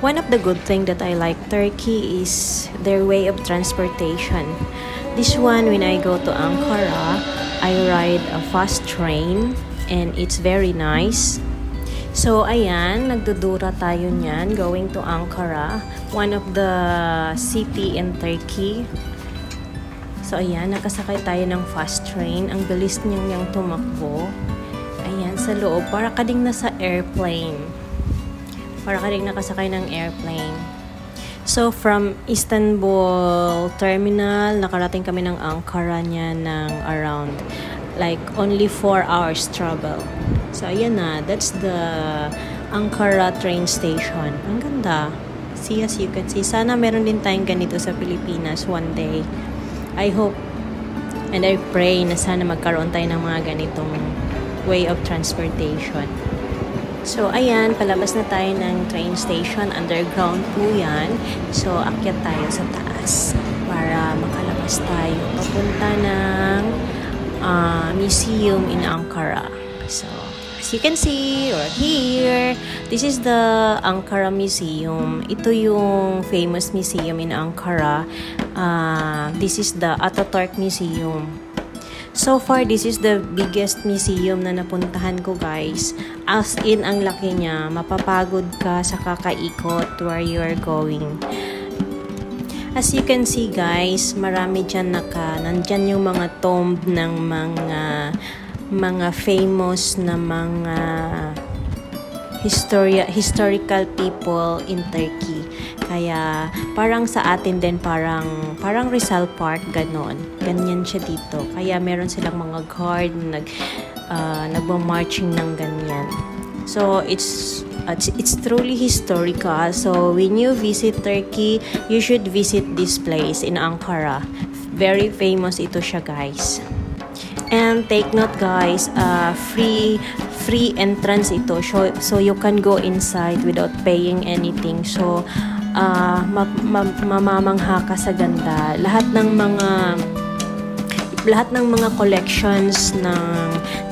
One of the good thing that I like Turkey is their way of transportation. This one, when I go to Ankara, I ride a fast train and it's very nice. So ayan, nagdudura tayo niyan going to Ankara, one of the city in Turkey. So ayan, nakasakay tayo ng fast train. Ang bilis niyang tumakbo. Ayan, sa loob, para ka ding nasa airplane. Para ka ding nakasakay ng airplane. So from Istanbul Terminal, nakarating kami ng Ankara niya ng around like only 4 hours travel. So ayan na, that's the Ankara train station. Ang ganda. See, as you can see, sana meron din tayong ganito sa Pilipinas one day. I hope and I pray na sana magkaroon tayo ng mga ganitong way of transportation. So ayan, palabas na tayo ng train station. Underground po yan. So akyat tayo sa taas para makalabas tayo papunta ng museum in Ankara. So as you can see right here, this is the Ankara Museum. Ito yung famous museum in Ankara. This is the Ataturk Museum. So far, this is the biggest museum na napuntahan ko, guys. As in, ang laki niya. Mapapagod ka sa kakaikot where you are going. As you can see, guys, marami dyan nandyan yung mga tomb ng mga famous na mga historical people in Turkey. Kaya parang sa atin din parang Rizal Park ganon. Ganyan siya dito. Kaya meron silang mga guard na nagma-marching ng ganyan. So it's truly historical. So when you visit Turkey, you should visit this place in Ankara. Very famous ito siya, guys. And take note, guys, free entrance ito. So you can go inside without paying anything. So mamamangha ka sa ganda. Lahat ng mga collections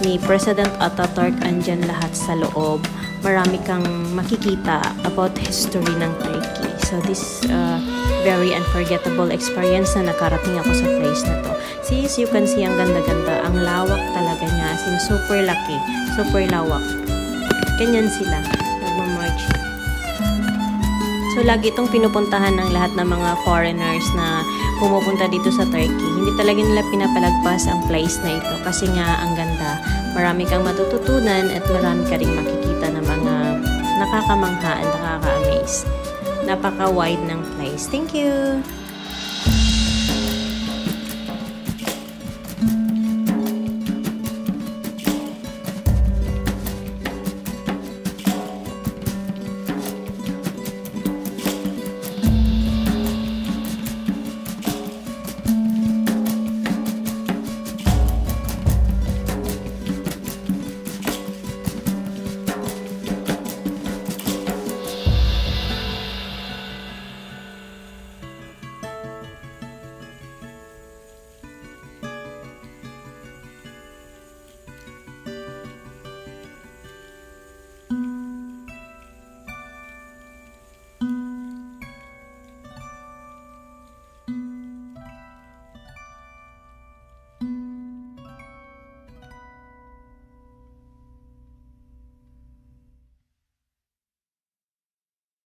ni President Ataturk andyan lahat sa loob. Marami kang makikita about history ng Turkey. So this very unforgettable experience na nakarating ako sa place na to. See, as you can see, ang ganda-ganda. Ang lawak talaga niya. As in, super laki. Super lawak. Ganyan sila. Nagmamarch. So, lagi itong pinupuntahan ng lahat ng mga foreigners na pumupunta dito sa Turkey. Hindi talaga nila pinapalagpas ang place na ito kasi nga ang ganda. Marami kang matututunan at marami ka rin makikita ng mga nakakamangha at nakaka-amaze. Napaka-wide ng place. Thank you!